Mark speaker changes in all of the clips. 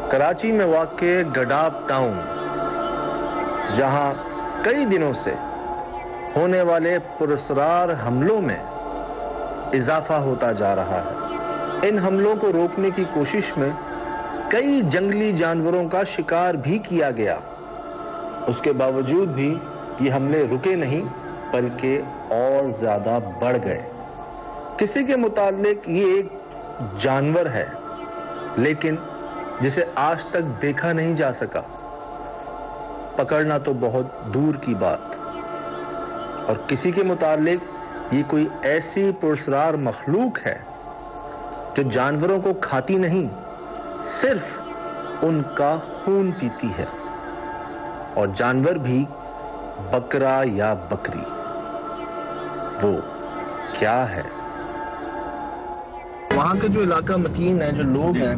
Speaker 1: कराची में वाक़े गडाब टाउन, जहां कई दिनों से होने वाले पुरस्कार हमलों में इजाफा होता जा रहा है। इन हमलों को रोकने की कोशिश में कई जंगली जानवरों का शिकार भी किया गया। उसके बावजूद भी ये हमले रुके नहीं, बल्कि और ज्यादा बढ़ गए। किसी के मुताबिक ये एक जानवर है, लेकिन जिसे आज तक देखा नहीं जा सका, पकड़ना तो बहुत दूर की बात। और किसी के मुताबिक ये कोई ऐसी पुरस्कार मखलूक है जो जानवरों को खाती नहीं, सिर्फ उनका खून पीती है। और जानवर भी बकरा या बकरी, वो क्या है? वहां का जो इलाका मकीन है, जो लोग हैं,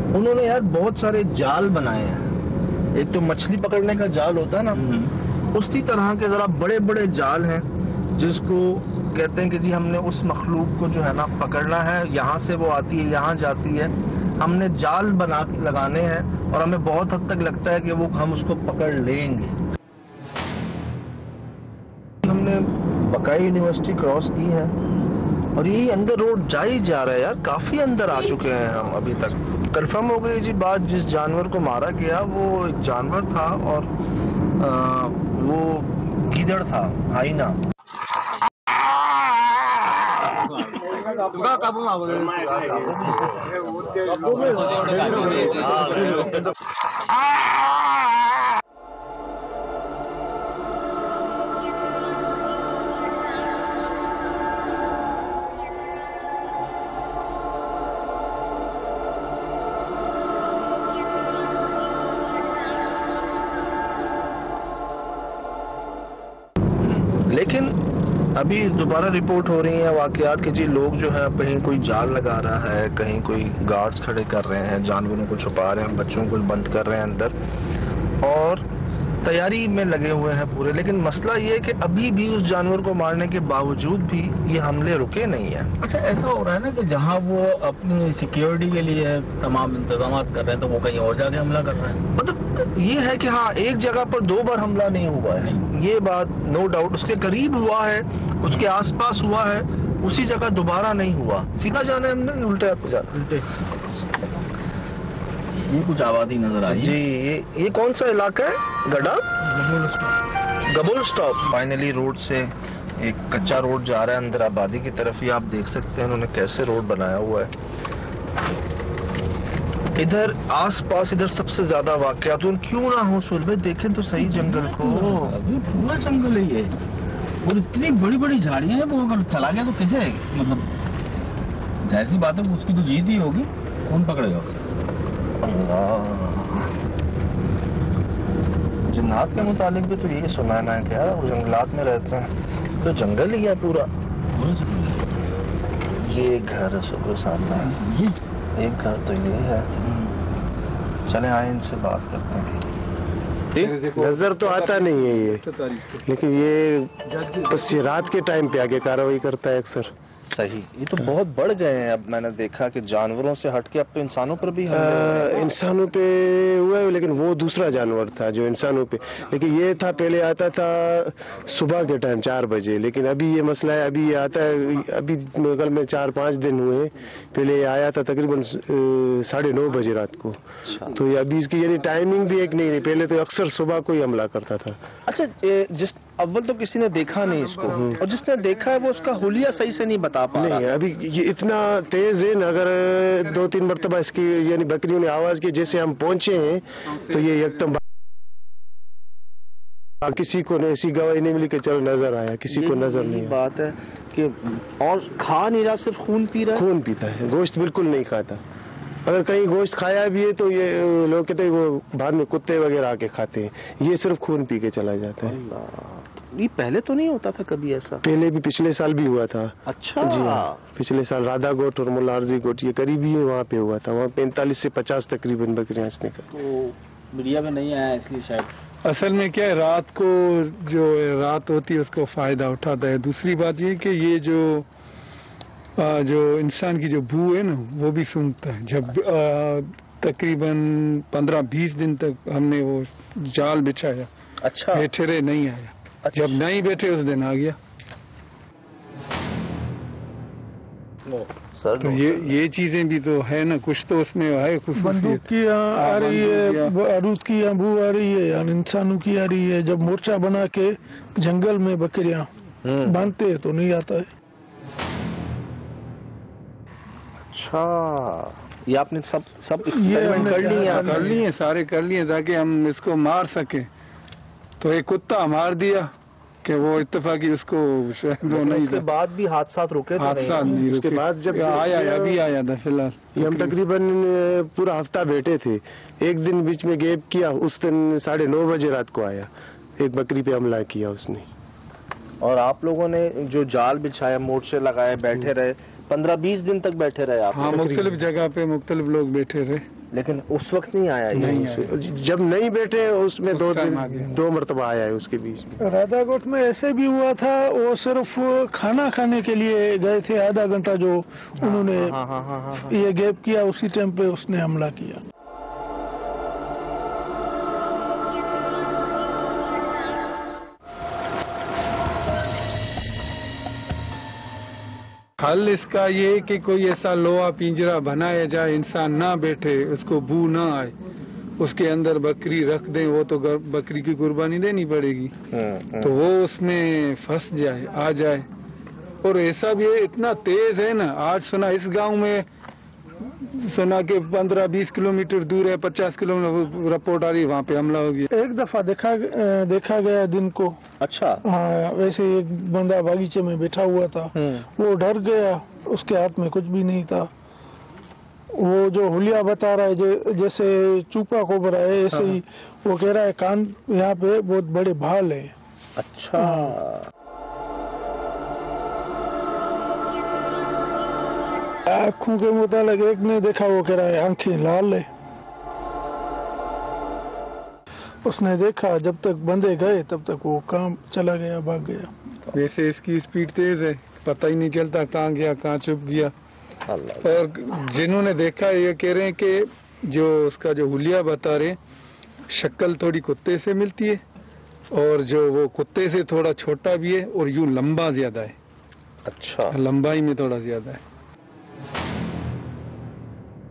Speaker 1: उन्होंने यार बहुत सारे जाल बनाए हैं। एक तो मछली पकड़ने का जाल होता है ना, उसी तरह के जरा बड़े बड़े जाल हैं, जिसको कहते हैं कि जी हमने उस मखलूक को जो है ना पकड़ना है। यहाँ से वो आती है, यहाँ जाती है, हमने जाल बना के लगाने हैं और हमें बहुत हद तक लगता है कि वो हम उसको पकड़ लेंगे। हमने बकाई यूनिवर्सिटी क्रॉस की है और यही अंदर रोड जा ही जा रहा है यार। काफी अंदर आ चुके हैं हम अभी तक। कंफर्म हो गई जी बात, जिस जानवर को मारा गया वो एक जानवर था और वो गीदड़ था, हाइना। लेकिन अभी दोबारा रिपोर्ट हो रही है वाकयात कि जी लोग जो है कहीं कोई जाल लगा रहा है, कहीं कोई गार्ड्स खड़े कर रहे हैं, जानवरों को छुपा रहे हैं, बच्चों को बंद कर रहे हैं अंदर और तैयारी में लगे हुए हैं पूरे। लेकिन मसला ये है कि अभी भी उस जानवर को मारने के बावजूद भी ये हमले रुके नहीं है।
Speaker 2: अच्छा, ऐसा हो रहा है ना कि जहाँ वो अपनी सिक्योरिटी के लिए तमाम इंतजाम कर रहे हैं तो वो कहीं और जाके हमला कर रहे हैं।
Speaker 1: मतलब ये है कि हाँ, एक जगह पर 2 बार हमला नहीं हुआ है, ये बात नो डाउट। उसके करीब हुआ है, उसके आसपास हुआ है, उसी जगह दोबारा नहीं हुआ। सीधा जाना है हमने, उल्टे पे जाना। उल्टे
Speaker 2: ये कुछ आबादी नजर आई
Speaker 1: जी। ये कौन सा इलाका है? गडाब, गबुल स्टॉप। फाइनली रोड से एक कच्चा रोड जा रहा है अंदर आबादी की तरफ। ये आप देख सकते हैं उन्होंने कैसे रोड बनाया हुआ है। इधर आसपास इधर सबसे ज्यादा वाकयात क्यों ना हो सुलभ, देखें तो सही जंगल को।
Speaker 2: अभी पूरा जंगल है ये, और इतनी बड़ी बड़ी झाड़ियां हैं। वो अगर चला गया तो कैसे, मतलब जाहिर सी बात है उसकी तो जीत ही होगी, कौन पकड़ेगा?
Speaker 1: जिन्नात के मुतालिक भी तो यही सुना है कि यार वो जंगलात में रहते हैं, तो जंगल ही है पूरा। ये घर सुबह सामने है, एक घर तो ये है। चले आए इनसे बात करते हैं।
Speaker 3: नजर तो आता नहीं है ये, लेकिन ये बस ये रात के टाइम पे आगे कार्रवाई करता है अक्सर।
Speaker 1: सही, ये तो बहुत बढ़ गए हैं। अब मैंने देखा कि जानवरों से हटके अब तो इंसानों पर भी
Speaker 3: इंसानों पे हुआ है, लेकिन वो दूसरा जानवर था जो इंसानों पे। लेकिन ये था पहले आता था सुबह के टाइम 4 बजे, लेकिन अभी ये मसला है, अभी ये आता है, अभी मुगल में 4-5 दिन हुए। पहले ये आया था तकरीबन 9:30 बजे रात को। तो ये अभी इसकी यानी टाइमिंग भी एक नहीं रही। पहले तो अक्सर सुबह को ही हमला करता था।
Speaker 1: अच्छा, जिस अव्वल तो किसी ने देखा नहीं इसको, और जिसने देखा है वो उसका हुलिया सही से नहीं बता पा रहा।
Speaker 3: नहीं, अभी ये इतना तेज है ना, अगर 2-3 मरतबा इसकी यानी बकरियों ने आवाज की, जैसे हम पहुंचे हैं तो ये एकदम किसी को ऐसी गवाही नहीं मिली कि चलो नजर आया, किसी को नजर नहीं।
Speaker 1: बात है कि और खा नहीं रहा, सिर्फ खून पी रहा है।
Speaker 3: खून पीता है, गोश्त बिल्कुल नहीं खाता। अगर कहीं गोश्त खाया भी है तो ये लोग कहते हैं वो बाद में कुत्ते वगैरह आके खाते हैं, ये सिर्फ खून पी के चला जाता है।
Speaker 1: ये पहले तो नहीं होता था कभी ऐसा?
Speaker 3: पहले भी पिछले साल भी हुआ था।
Speaker 1: अच्छा
Speaker 3: जी हाँ, पिछले साल राधा गोट और मुलारजी गोट ये करीबी है, वहाँ पे हुआ था। वहाँ 45 से 50 तकरीबन बकरियां इसने कर।
Speaker 2: तो मीडिया में नहीं आया इसलिए शायद।
Speaker 4: असल में क्या है, रात को जो रात होती है उसको फायदा उठाता है। दूसरी बात ये कि ये जो इंसान की जो बू है ना वो भी सूंघता है। जब तकरीबन 15-20 दिन तक हमने वो जाल बिछाया।
Speaker 1: अच्छा।
Speaker 4: बैठे रहे, नहीं आया।
Speaker 1: अच्छा।
Speaker 4: जब नहीं बैठे उस दिन आ गया।
Speaker 1: सर
Speaker 4: तो ये चीजें भी तो है ना, कुछ तो उसमें है। कुछ
Speaker 5: बंदूक की आ रही है, बारूद की बू आ रही है, यानी इंसानों की आ रही है। जब मोर्चा बना के जंगल में बकरियां बांधते हैं तो नहीं आता है।
Speaker 1: अच्छा, ये आपने सब
Speaker 5: ये हमने
Speaker 1: कर लिए?
Speaker 4: सारे कर लिए ताकि हम इसको मार सके। तो एक कुत्ता मार दिया कि वो इत्तेफाकी उसको शायद वो नहीं।
Speaker 1: उसके बाद भी हादसा रुके?
Speaker 4: हादसा नहीं रुके।
Speaker 3: उसके बाद जब
Speaker 4: आया, अभी आया था फिलहाल।
Speaker 3: हम तकरीबन पूरा हफ्ता बैठे थे। एक दिन बीच में गैप किया, उस दिन 9:30 बजे रात को आया, एक बकरी पे हमला किया उसने।
Speaker 1: और आप लोगों ने जो जाल बिछाया, मोर्चे लगाए, बैठे रहे, 15-20 दिन तक बैठे रहे आप?
Speaker 4: हाँ, मुख्तलिफ जगह पे मुख्तलिफ लोग बैठे रहे,
Speaker 1: लेकिन उस वक्त नहीं आया?
Speaker 3: जब नहीं बैठे उसमें 2 मरतबा आया है उसके बीच में।
Speaker 5: राधाकोट में ऐसे भी हुआ था, वो सिर्फ खाना खाने के लिए गए थे, आधा घंटा जो उन्होंने ये गैप किया, उसी टाइम पे उसने हमला किया।
Speaker 4: हल इसका ये है कि कोई ऐसा लोहा पिंजरा बनाया जाए, इंसान ना बैठे, उसको बू ना आए, उसके अंदर बकरी रख दें। वो तो बकरी की कुर्बानी देनी पड़ेगी, तो वो उसमें फंस जाए, आ जाए। और ऐसा भी है, इतना तेज है ना। आज सुना इस गांव में सुना कि 15-20 किलोमीटर दूर है, 50 किलोमीटर रिपोर्ट आ रही है, वहाँ पे हमला हो गया।
Speaker 5: एक दफा देखा गया दिन को।
Speaker 1: अच्छा।
Speaker 5: हाँ, वैसे एक बंदा बागीचे में बैठा हुआ था, वो डर गया, उसके हाथ में कुछ भी नहीं था। वो जो हुलिया बता रहा है जैसे चूपा कोबरा है, ऐसे ही वो कह रहा है कान यहाँ पे बहुत बड़े भाल है।
Speaker 1: अच्छा।
Speaker 5: आँखों के मुताबिक एक ने देखा, वो कह रहा है आंखें लाल है। उसने देखा, जब तक बंदे गए तब तक वो काम चला गया, भाग गया।
Speaker 4: वैसे इसकी स्पीड तेज है, पता ही नहीं चलता कहाँ गया, कहाँ छुप गया। और जिन्होंने देखा ये कह रहे हैं कि जो उसका जो हुलिया बता रहे, शक्ल थोड़ी कुत्ते से मिलती है, और जो वो कुत्ते से थोड़ा छोटा भी है, और यूं लंबा ज्यादा है।
Speaker 1: अच्छा।
Speaker 4: लंबाई में थोड़ा ज्यादा है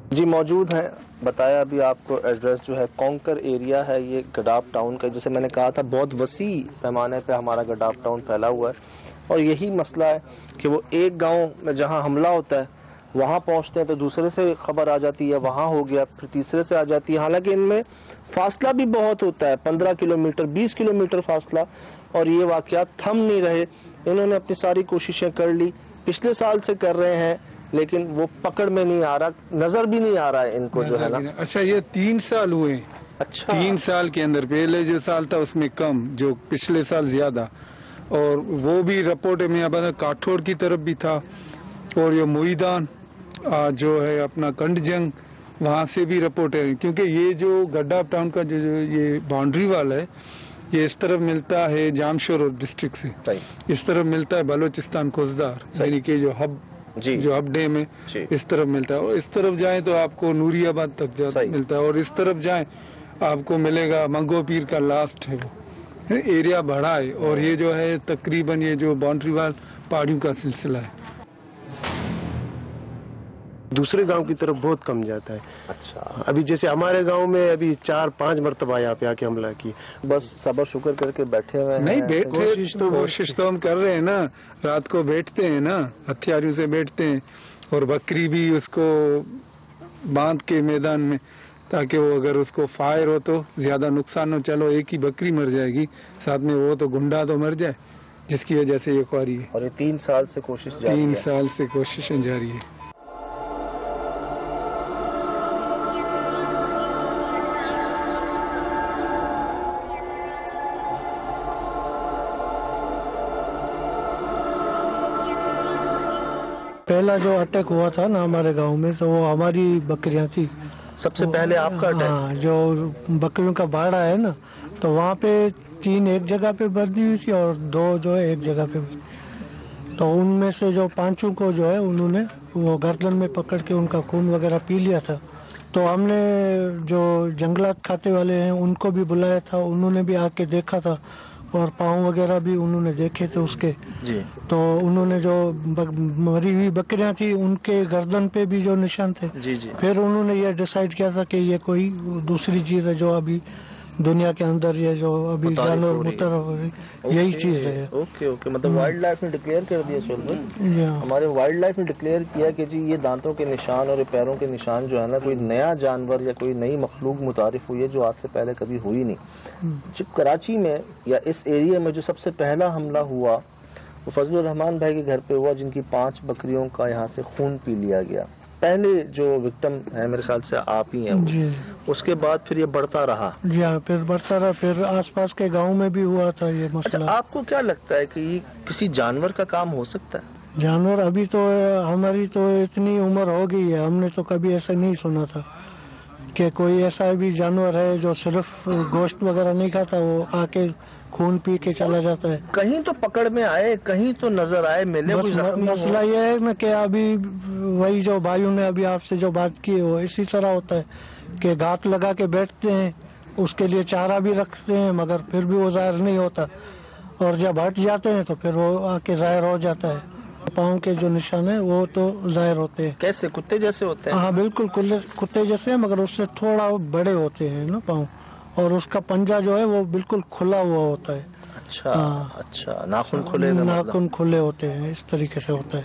Speaker 1: जी। मौजूद है, बताया अभी आपको एड्रेस जो है कॉन्कर एरिया है, ये गडाफ टाउन का। जैसे मैंने कहा था, बहुत वसी पैमाने पे हमारा गडाफ टाउन फैला हुआ है। और यही मसला है कि वो एक गांव में जहां हमला होता है वहां पहुंचते हैं तो दूसरे से खबर आ जाती है, वहां हो गया, फिर तीसरे से आ जाती है। हालांकि इनमें फासला भी बहुत होता है, 15 किलोमीटर 20 किलोमीटर फासला। और ये वाकयात थम नहीं रहे, इन्होंने अपनी सारी कोशिशें कर ली, पिछले साल से कर रहे हैं, लेकिन वो पकड़ में नहीं आ रहा, नजर भी नहीं आ रहा है इनको, जो है ना।
Speaker 4: अच्छा, ये 3 साल हुए।
Speaker 1: अच्छा।
Speaker 4: 3 साल के अंदर, पहले जो साल था उसमें कम, जो पिछले साल ज्यादा। और वो भी रिपोर्ट में अब काठौड़ की तरफ भी था, और ये मुईदान जो है अपना कंडजंग, वहाँ से भी रिपोर्ट है। क्योंकि ये जो गडाफ टाउन का जो ये बाउंड्री वाला है, ये इस तरफ मिलता है जामशोर डिस्ट्रिक्ट से, इस तरफ मिलता है बलोचिस्तान कोसदार, यानी कि जो हब डैम है, इस तरफ मिलता है। और इस तरफ जाए तो आपको नूरियाबाद तक मिलता है, और इस तरफ जाए आपको मिलेगा मंगो पीर का लास्ट है। वो एरिया बड़ा है, और ये जो है तकरीबन ये जो बाउंड्री वाल पहाड़ियों का सिलसिला है।
Speaker 3: दूसरे गांव की तरफ बहुत कम जाता है।
Speaker 1: अच्छा।
Speaker 3: अभी जैसे हमारे गांव में अभी 4-5 मरतबा यहाँ पे आके हमला की।
Speaker 1: बस सब्र शुक्र करके बैठे हुए हैं।
Speaker 4: नहीं बैठे, कोशिश तो हम कर रहे हैं ना। रात को बैठते हैं ना, हथियारों से बैठते हैं, और बकरी भी उसको बांध के मैदान में, ताकि वो अगर उसको फायर हो तो ज्यादा नुकसान हो। चलो एक ही बकरी मर जाएगी, साथ में वो तो गुंडा तो मर जाए, जिसकी वजह से ये ख्वारी है।
Speaker 1: और ये 3 साल से कोशिश जारी है।
Speaker 4: 3 साल से कोशिशें जारी है।
Speaker 5: पहला जो अटैक हुआ था ना हमारे गांव में, तो वो हमारी बकरियां थी।
Speaker 1: सबसे पहले आपका अटैक?
Speaker 5: हाँ, जो बकरियों का बाड़ा है ना, तो वहाँ पे 3 एक जगह पे बंधी हुई थी और 2 जो है एक जगह पे। तो उनमें से जो 5 को जो है उन्होंने वो गर्दन में पकड़ के उनका खून वगैरह पी लिया था, तो हमने जो जंगलात खाते वाले हैं उनको भी बुलाया था, उन्होंने भी आके देखा था और पाँव वगैरह भी उन्होंने देखे थे उसके
Speaker 1: जी।
Speaker 5: तो उन्होंने जो मरी हुई बकरियां थी उनके गर्दन पे भी जो निशान थे
Speaker 1: जी जी।
Speaker 5: फिर उन्होंने ये डिसाइड किया था कि ये कोई दूसरी चीज है जो अभी दुनिया के अंदर ये जो अभी जानवर मुतरफ हो रही यही चीज है।
Speaker 1: ओके ओके, मतलब वाइल्ड लाइफ ने डिक्लेयर कर दिया सोहेल भाई, हमारे वाइल्ड लाइफ ने डिक्लेयर किया कि जी ये दांतों के निशान और पैरों के निशान जो है ना, कोई नया जानवर या कोई नई मखलूक मुतारिफ हुई है जो आज से पहले कभी हुई नहीं। जब कराची में या इस एरिया में जो सबसे पहला हमला हुआ वो फजलुर रहमान भाई के घर पे हुआ, जिनकी 5 बकरियों का यहाँ से खून पी लिया गया। पहले जो विक्टिम है मेरे ख्याल से आप ही हैं जी। उसके बाद फिर ये बढ़ता रहा
Speaker 5: जी हाँ, फिर बढ़ता रहा, फिर आसपास के गांव में भी हुआ था ये मसला।
Speaker 1: अच्छा, आपको क्या लगता है कि ये किसी जानवर का काम हो सकता है?
Speaker 5: जानवर अभी तो हमारी तो इतनी उम्र हो गई है, हमने तो कभी ऐसा नहीं सुना था कि कोई ऐसा भी जानवर है जो सिर्फ गोश्त वगैरह नहीं खाता, वो आके खून पी के चला जाता है।
Speaker 1: कहीं तो पकड़ में आए, कहीं तो नजर आए, मिले।
Speaker 5: मसला ये है ना कि अभी वही जो भाइयों ने अभी आपसे जो बात की वो इसी तरह होता है कि घात लगा के बैठते हैं, उसके लिए चारा भी रखते हैं मगर फिर भी वो जाहिर नहीं होता, और जब हट जाते हैं तो फिर वो आके जाहिर हो जाता है। पाँव के जो निशान है वो तो जाहिर होते हैं।
Speaker 1: कैसे? कुत्ते जैसे होते हैं?
Speaker 5: हाँ बिल्कुल कुत्ते जैसे है, मगर उससे थोड़ा बड़े होते हैं ना पाँव, और उसका पंजा जो है वो बिल्कुल खुला हुआ होता है।
Speaker 1: अच्छा अच्छा, नाखून खुले,
Speaker 5: नाखून खुले होते हैं, इस तरीके से होता है।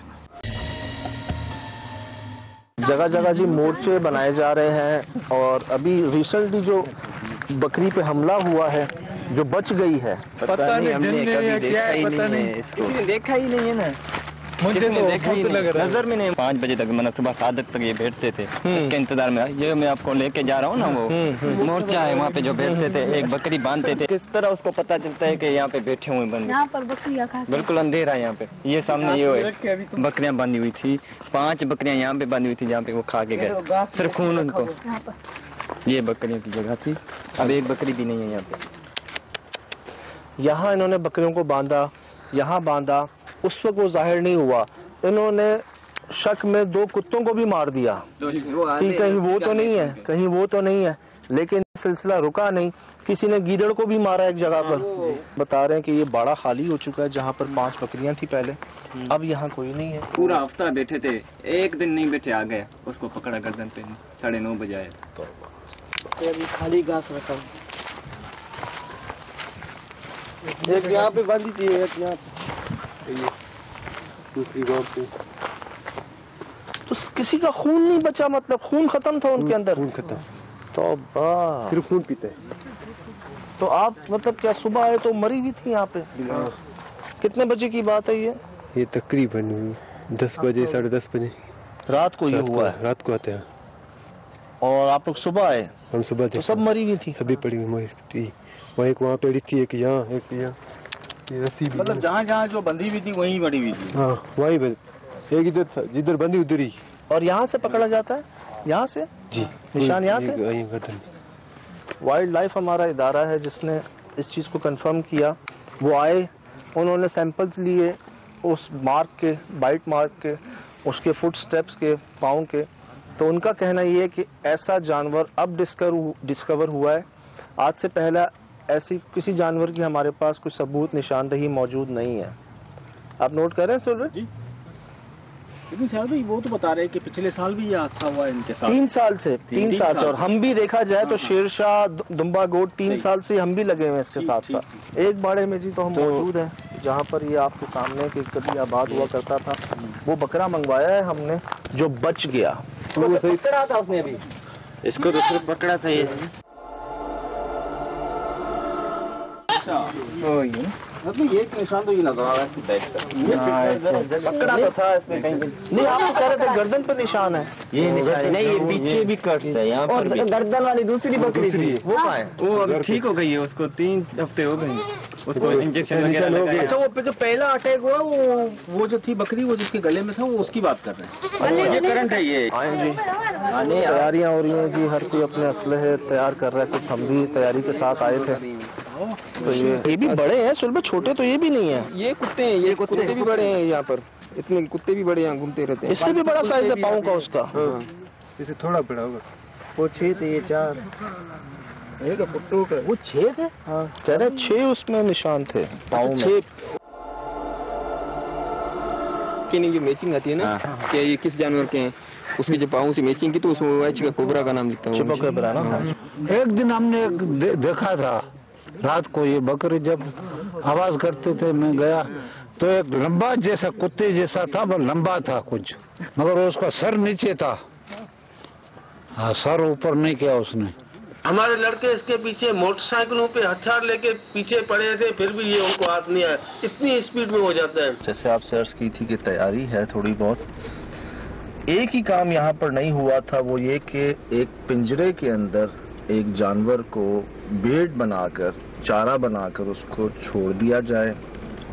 Speaker 1: जगह जगह जी मोर्चे बनाए जा रहे हैं, और अभी रिसेंटली जो बकरी पे हमला हुआ है जो बच गई है,
Speaker 4: पता नहीं हमने कभी देखा ही नहीं है इसको,
Speaker 2: देखा ही नहीं है ना,
Speaker 4: मुझे तो देखा ही लग रहा है।
Speaker 2: नजर में नहीं। 5 बजे तक मतलब सुबह 7 तक ये बैठते थे, इसके इंतजार में। ये मैं आपको लेके जा रहा हूँ ना, वो मोर्चा है वहाँ पे जो बैठते थे, एक बकरी बांधते थे। किस तरह उसको पता चलता है कि यहाँ पे बैठे हुए बंदे, यहाँ पर बकरियाँ बिल्कुल अंधेरा है यहाँ पे। ये सामने ये बकरियाँ बांधी हुई थी, 5 बकरियाँ यहाँ पे बांधी हुई थी जहाँ पे वो खा के गए, सिर्फ खून उनको। ये बकरियों की जगह थी, अब एक बकरी भी नहीं है यहाँ पे।
Speaker 1: यहाँ इन्होंने बकरियों को बांधा, यहाँ बांधा, उस वक्त वो जाहिर नहीं हुआ। इन्होंने शक में 2 कुत्तों को भी मार दिया कि कहीं वो तो नहीं है, कहीं वो तो नहीं है, लेकिन सिलसिला रुका नहीं। किसी ने गीदड़ को भी मारा एक जगह पर। बता रहे हैं कि ये बाड़ा खाली हो चुका है जहाँ पर 5 बकरियां थी पहले, अब यहाँ कोई नहीं है।
Speaker 2: पूरा हफ्ता बैठे थे, एक दिन नहीं बैठे, आ गया उसको पकड़ा गर्दन पे, 9:30 बजे आया। तो
Speaker 5: अभी खाली घास रखा,
Speaker 3: एक यहाँ पे बांधी थी, एक यहाँ दूसरी गाँव पे।
Speaker 1: तो किसी का खून नहीं बचा, मतलब खून खत्म था उनके अंदर?
Speaker 3: खून खत्म,
Speaker 1: तो
Speaker 3: सिर्फ खून पीते हैं।
Speaker 1: तो आप मतलब क्या सुबह आए तो मरी हुई थी यहाँ पे? कितने बजे की बात है ये
Speaker 3: तकरीबन 10 बजे 10:30 बजे
Speaker 1: रात को ये हुआ है?
Speaker 3: रात को आते हैं।
Speaker 1: और आप लोग सुबह आए?
Speaker 3: हम सुबह
Speaker 1: तो सब मरी हुई थी?
Speaker 3: सभी पड़ी हुई थी, एक वहाँ पड़ी थी, एक यहाँ, एक यहाँ।
Speaker 2: मतलब जहाँ जहाँ जो बंधी हुई थी वहीं बड़ी हुई थी?
Speaker 3: हाँ वहीं एक इधर था, जिधर बंदी उधर ही।
Speaker 1: और यहाँ से पकड़ा जाता है? यहाँ से
Speaker 3: जी,
Speaker 1: निशान यहाँ से? वाइल्ड लाइफ हमारा इदारा है जिसने इस चीज़ को कंफर्म किया। वो आए, उन्होंने सैंपल्स लिए उस मार्क के, बाइट मार्क के, उसके फुट स्टेप्स के, पाँव के। तो उनका कहना ये है कि ऐसा जानवर अब डिस्कवर हुआ है, आज से पहला ऐसी किसी जानवर की हमारे पास कोई सबूत निशानदही मौजूद नहीं है। आप नोट कर रहे हैं सुन रहे?
Speaker 2: लेकिन शायद भाई वो तो बता रहे हैं कि पिछले साल भी ये हादसा हुआ इनके साथ।
Speaker 1: 3 साल से, 3 साल से। और हम भी देखा जाए तो शेरशाह, दुम्बा गोट 3 साल से हम भी लगे हुए हैं इसके साथ साथ। एक बाड़े में जी तो हम मौजूद हैं जहाँ पर ये आपके सामने कि कभी आबाद हुआ करता था। वो बकरा मंगवाया है हमने जो बच गया।
Speaker 2: तो वो पकड़ा था उसने अभी, इसको तो सिर्फ पकड़ा था ये। मतलब ये निशान तो ये लग रहा है पकड़ा तो था इसमें कहीं।
Speaker 1: नहीं, आप कह रहे थे गर्दन पर निशान है।
Speaker 2: ये निशान नहीं, ये पीछे भी कट है यहाँ पर।
Speaker 1: और गर्दन वाली दूसरी बकरी थी वो कहाँ है?
Speaker 2: वो अब ठीक हो गई है, उसको 3 हफ्ते हो गए, उसको इंजेक्शन वगैरह लगाया।
Speaker 1: अच्छा, वो जो पहला अटैक हुआ वो जो थी बकरी, वो जिसके गले में था, वो उसकी बात कर रहे हैं।
Speaker 2: ये करंट है ये।
Speaker 1: हाँ जी, तैयारियां हो रही हैं जी, हर कोई अपने असलहे तैयार कर रहा है। कुछ हम भी तैयारी के साथ आए थे। तो ये भी बड़े हैं सुलभ, छोटे तो ये भी नहीं है।
Speaker 2: ये कुत्ते हैं, ये कुत्ते भी बड़े हैं यहाँ पर, इतने कुत्ते भी बड़े यहाँ घूमते रहते हैं।
Speaker 1: इससे भी बड़ा साइज है पाँव का उसका।
Speaker 3: इसे थोड़ा बड़ा होगा।
Speaker 1: वो 6 थे, ये 4।
Speaker 2: एक पुट्टू के वो 6 थे।
Speaker 1: हाँ, कह रहे 6 उसमें निशान थे पाँव में।
Speaker 2: 6 की नहीं, जो मैचिंग आती है ना कि ये किस जानवर के हैं, उसकी जो पाँव से मैचिंग की तो उसमें वाइच का कोबरा का नाम लिखता है,
Speaker 1: चिपा कोबरा ना।
Speaker 5: एक दिन हमने देखा था रात को, ये बकरी जब आवाज करते थे, मैं गया तो एक लंबा जैसा कुत्ते जैसा था, वो लंबा था कुछ, मगर उसका सर नीचे था। हाँ, सर ऊपर नहीं किया उसने।
Speaker 6: हमारे लड़के इसके पीछे मोटरसाइकिलों पे हथियार लेके पीछे पड़े थे, फिर भी ये उनको हाथ नहीं आया, इतनी स्पीड में हो जाता है।
Speaker 1: जैसे आप सर्च की थी कि तैयारी है थोड़ी बहुत, एक ही काम यहाँ पर नहीं हुआ था, वो ये कि एक पिंजरे के अंदर एक जानवर को बेड बनाकर, चारा बनाकर उसको छोड़ दिया जाए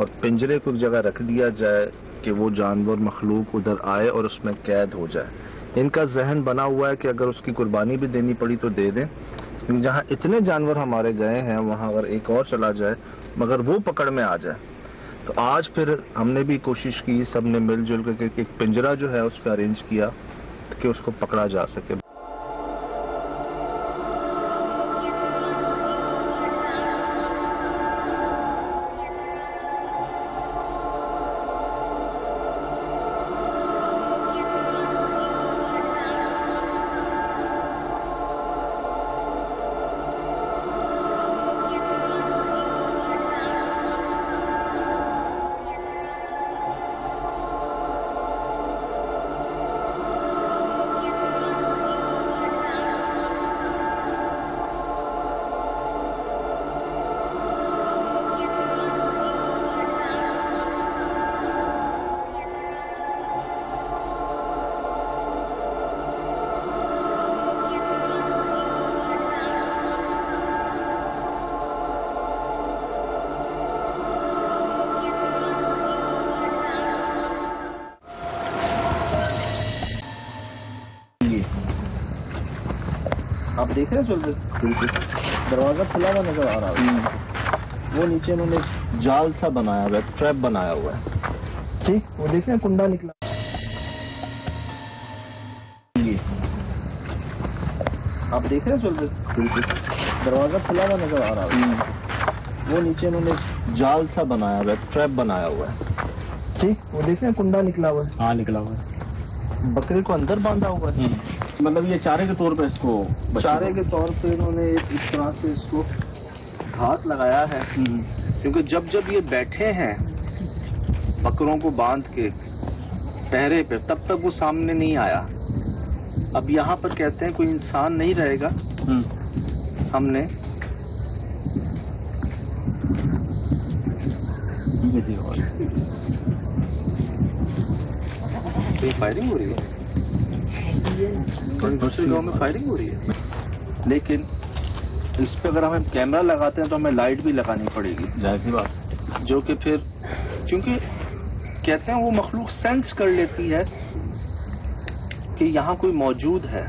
Speaker 1: और पिंजरे को एक जगह रख दिया जाए कि वो जानवर मखलूक उधर आए और उसमें कैद हो जाए। इनका जहन बना हुआ है कि अगर उसकी कुर्बानी भी देनी पड़ी तो दे दें, क्योंकि जहाँ इतने जानवर हमारे गए हैं वहाँ अगर एक और चला जाए मगर वो पकड़ में आ जाए, तो आज फिर हमने भी कोशिश की, सब ने मिलजुल करके एक पिंजरा जो है उसका अरेंज किया कि उसको पकड़ा जा सके। आप देख रहे हैं दरवाजा खुला हुआ नजर आ रहा है, वो नीचे उन्होंने जाल सा बनाया हुआ है, ट्रैप बनाया हुआ है। ठीक, वो देख रहे हैं कुंडा निकला, आप देख रहे हैं दरवाजा खुला हुआ नजर आ रहा है, वो नीचे उन्होंने जाल सा बनाया हुआ है, ट्रैप बनाया हुआ है। ठीक, वो देख रहे हैं कुंडा निकला हुआ है।
Speaker 2: हाँ, निकला हुआ है।
Speaker 1: बकरे को अंदर बांधा हुआ है,
Speaker 2: मतलब ये चारे के तौर पे इसको,
Speaker 1: चारे के तौर पे इन्होंने इस तरह से इसको घात लगाया है, क्योंकि जब जब ये बैठे हैं बकरों को बांध के पहरे पे, तब तक वो सामने नहीं आया। अब यहाँ पर कहते हैं कोई इंसान नहीं रहेगा, हमने फायरिंग हो रही है, दूसरे गांव में फायरिंग हो रही है, लेकिन इस पे अगर हमें कैमरा लगाते हैं तो हमें लाइट भी लगानी पड़ेगी,
Speaker 2: जाहिर सी बात,
Speaker 1: जो कि फिर क्योंकि कहते हैं वो मखलूक सेंस कर लेती है कि यहाँ कोई मौजूद है,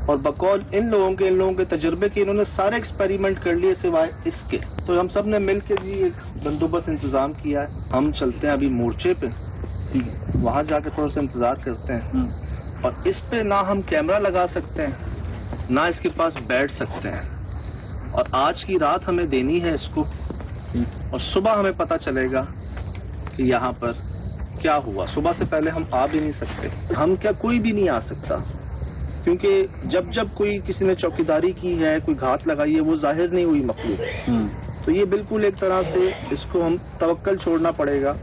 Speaker 1: और बकौल इन लोगों के तजुर्बे के इन्होंने सारे एक्सपेरिमेंट कर लिए सिवाय इसके। तो हम सब ने मिल के जी एक बंदोबस्त इंतजाम किया है। हम चलते हैं अभी मोर्चे पे, वहाँ जाके थोड़ा सा इंतजार करते हैं, और इस पे ना हम कैमरा लगा सकते हैं ना इसके पास बैठ सकते हैं, और आज की रात हमें देनी है इसको, और सुबह हमें पता चलेगा कि यहाँ पर क्या हुआ। सुबह से पहले हम आ भी नहीं सकते, हम क्या कोई भी नहीं आ सकता, क्योंकि जब जब कोई किसी ने चौकीदारी की है, कोई घात लगाई है, वो जाहिर नहीं हुई मखलूक। तो ये बिल्कुल एक तरह से इसको हम तवक्कल छोड़ना पड़ेगा,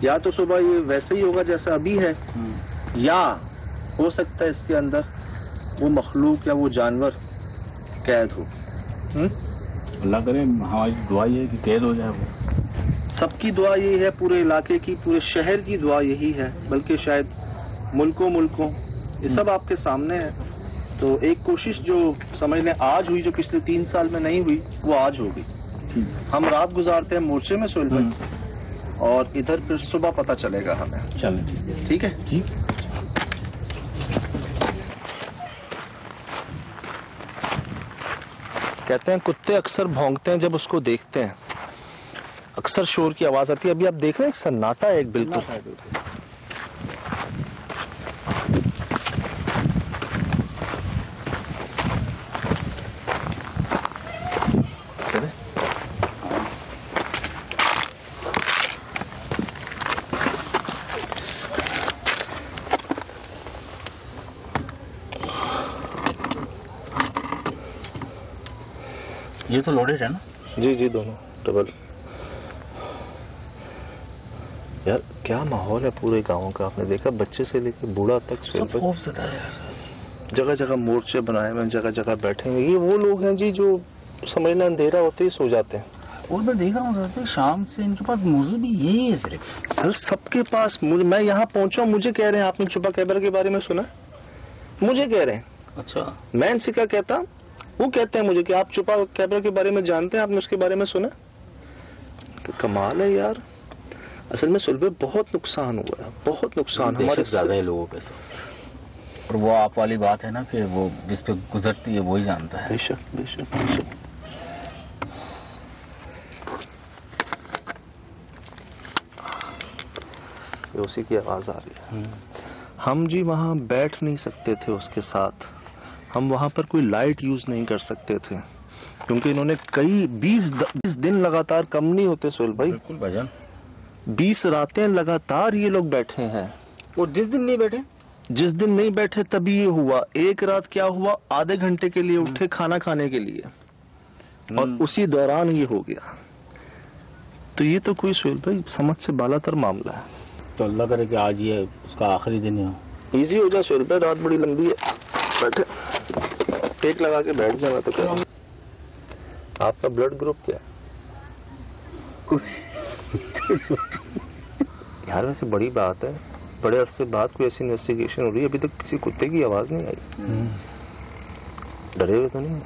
Speaker 1: या तो सुबह ये वैसे ही होगा जैसा अभी है, या हो सकता है इसके अंदर वो मखलूक या वो जानवर कैद हो।
Speaker 2: अल्लाह करे, हमारी दुआ ये है कि कैद हो जाए वो।
Speaker 1: सबकी दुआ यही है, पूरे इलाके की, पूरे शहर की दुआ यही है, बल्कि शायद मुल्कों ये सब आपके सामने है। तो एक कोशिश जो समझ लें आज हुई, जो पिछले 3 साल में नहीं हुई, वो आज होगी। हम रात गुजारते हैं मोर्चे में सोहेल भाई, और इधर फिर सुबह पता चलेगा हमें।
Speaker 2: चलें,
Speaker 1: ठीक है।
Speaker 2: ठीक।
Speaker 1: कहते हैं कुत्ते अक्सर भौंकते हैं जब उसको देखते हैं, अक्सर शोर की आवाज आती है। अभी आप देख रहे हैं सन्नाटा है एक बिल्कुल।
Speaker 7: ये तो लोडेड है ना?
Speaker 1: जी जी, दोनों डबल। यार क्या माहौल है पूरे गांव का, आपने देखा बच्चे से लेकर बूढ़ा तक। जगह जगह मोर्चे बनाए हुए, जगह जगह बैठे हुए। ये वो लोग हैं जी जो समझ लें अंधेरा होते ही सो जाते हैं।
Speaker 7: और मैं देख रहा हूँ शाम से इनके पास मौजू भी यही है सिर्फ।
Speaker 1: सर सबके पास। मैं यहाँ पहुंचा, मुझे कह रहे हैं आपने छुपा कैमरा के बारे में सुना? मुझे कह रहे हैं।
Speaker 7: अच्छा।
Speaker 1: मैं इनसे क्या कहता, वो कहते हैं मुझे कि आप छुपा कैमरा के बारे में जानते हैं, आपने उसके बारे में सुना? कमाल है यार। असल में सुलभ बहुत नुकसान हुआ है, बहुत नुकसान हमारे
Speaker 7: ज्यादा है लोगों के साथ। और वो आप वाली बात है ना कि वो जिस पे गुजरती है वही जानता है।
Speaker 1: बेशक बेशक बेशक। उसी की आवाज आ रही है। हम जी वहाँ बैठ नहीं सकते थे उसके साथ, हम वहाँ पर कोई लाइट यूज नहीं कर सकते थे क्योंकि इन्होंने कई 20 दिन लगातार, कम नहीं होते सोहेल भाई।
Speaker 7: बिल्कुल भाईजान।
Speaker 1: 20 रातें लगातार ये लोग बैठे हैं।
Speaker 7: और जिस दिन नहीं बैठे,
Speaker 1: जिस दिन नहीं बैठे तभी ये हुआ। एक रात क्या हुआ, आधे घंटे के लिए उठे खाना खाने के लिए और उसी दौरान ये हो गया। तो ये तो कोई सोहेल भाई समझ से बालातर मामला है।
Speaker 7: तो अल्लाह करे कि आज ये उसका आखिरी दिन हो।
Speaker 1: इजी हो जाए सोहेल भाई, रात बड़ी लंबी है। बैठे टेक लगा के बैठ जाना। तो क्या आपका ब्लड ग्रुप क्या है? यार वैसे बड़ी बात है, बड़े अरसे बाद कोई ऐसी इन्वेस्टिगेशन हो रही है, अभी तक किसी कुत्ते की आवाज नहीं आई। डरे हुए तो नहीं?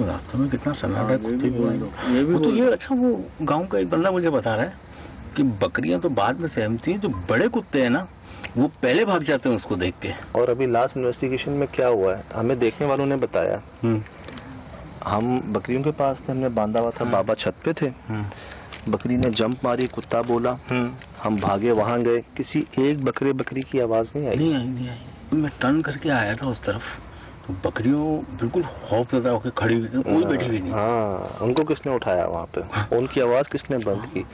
Speaker 7: रास्ते में कितना सन्नाटा है, कुत्ते भी ये भी तो ये। अच्छा वो गांव का एक बंदा मुझे बता रहा है कि बकरियां तो बाद में सहमती हैं, जो बड़े कुत्ते हैं ना वो पहले भाग जाते हैं उसको देख के।
Speaker 1: और अभी लास्ट इन्वेस्टिगेशन में क्या हुआ है, हमें देखने वालों ने बताया। हम बकरियों के पास थे, हमने बांधा हुआ था, बाबा छत पे थे। बकरी ने जंप मारी, कुत्ता बोला, हम भागे, वहां गए, किसी एक बकरी की आवाज नहीं आई।
Speaker 7: नहीं आई। मैं टर्न करके आया था उस तरफ, तो बकरियों बिल्कुल खौफजदा होकर खड़ी हुई थी, कोई बैठी हुई नहीं।
Speaker 1: हाँ, उनको किसने उठाया वहाँ पे? उनकी आवाज किसने बंद की?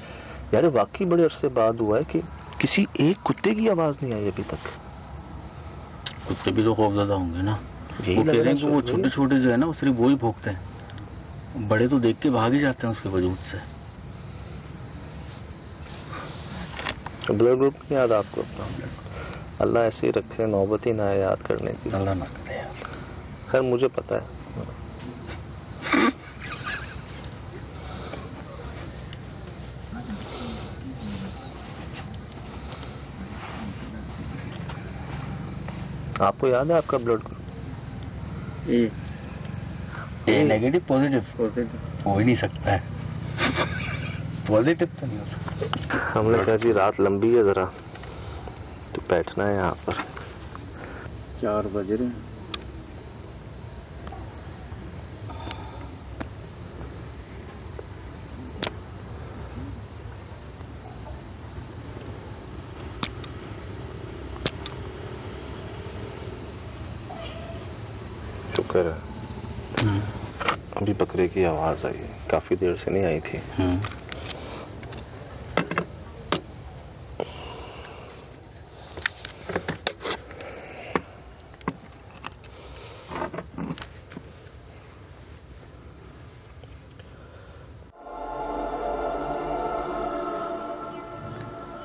Speaker 1: यार वाकई बड़े अरसे बाद हुआ है कि किसी एक कुत्ते की आवाज नहीं आई अभी तक।
Speaker 7: कुत्ते भी तो खौफजदा होंगे ना। वो कह रहे हैं कि वो छोटे छोटे जो है ना वो सिर्फ वो ही भोंकते हैं, बड़े तो देख के भाग ही जाते हैं उसके वजूद से।
Speaker 1: ब्लड ग्रुप नहीं याद आपको अपना? अल्लाह ऐसे ही रखे, नौबत ही ना है याद करने की।
Speaker 7: अल्लाह ना करे यार।
Speaker 1: खैर मुझे पता है। आपको याद है आपका ब्लड ग्रुप?
Speaker 7: ए नेगेटिव पॉजिटिव हो ही नहीं सकता है। पॉजिटिव तो नहीं हो सकता।
Speaker 1: हमने कहा जी रात लंबी है जरा, तो बैठना है यहाँ पर।
Speaker 7: 4 बज रहे हैं।
Speaker 1: शुक्र है अभी बकरे की आवाज आई, काफी देर से नहीं आई थी।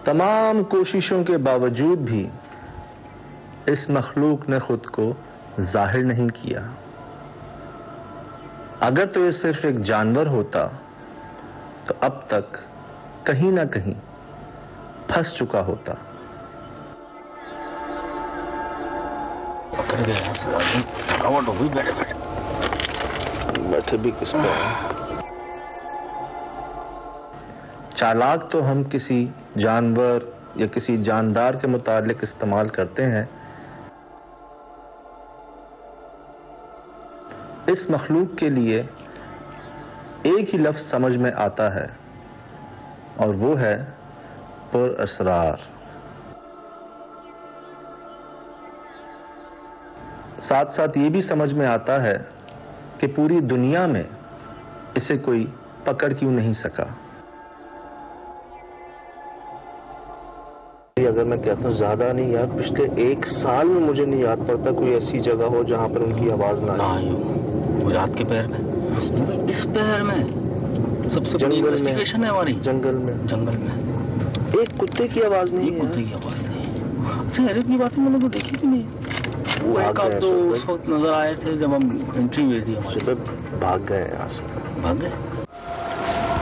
Speaker 1: तमाम कोशिशों के बावजूद भी इस मखलूक ने खुद को जाहिर नहीं किया। अगर तो ये सिर्फ एक जानवर होता तो अब तक कहीं ना कहीं फंस चुका होता। बैठे भी किस पे? चालाक तो हम किसी जानवर या किसी जानदार के मुतालिक इस्तेमाल करते हैं, इस मखलूक के लिए एक ही लफ्ज समझ में आता है और वो है पुरअसरार। साथ साथ ये भी समझ में आता है कि पूरी दुनिया में इसे कोई पकड़ क्यों नहीं सका। अगर मैं कहता हूँ ज्यादा नहीं यार, पिछले 1 साल में मुझे नहीं याद पड़ता कोई ऐसी जगह हो जहाँ पर उनकी आवाज ना आई हो।
Speaker 7: रात के पैर में इस शहर में सबसे बड़ी इन्वेस्टिगेशन है हमारी।
Speaker 1: जंगल में एक कुत्ते की आवाज नहीं है।
Speaker 7: कुत्ते की आवाज नहीं। अच्छा हैरत की बात मैंने तो देखी थी नहीं। वो एक आध दो उस वक्त नजर आए थे जब हम एंट्री हुई थी हमारे।
Speaker 1: भाग गए यहाँ से।
Speaker 7: भाग गए।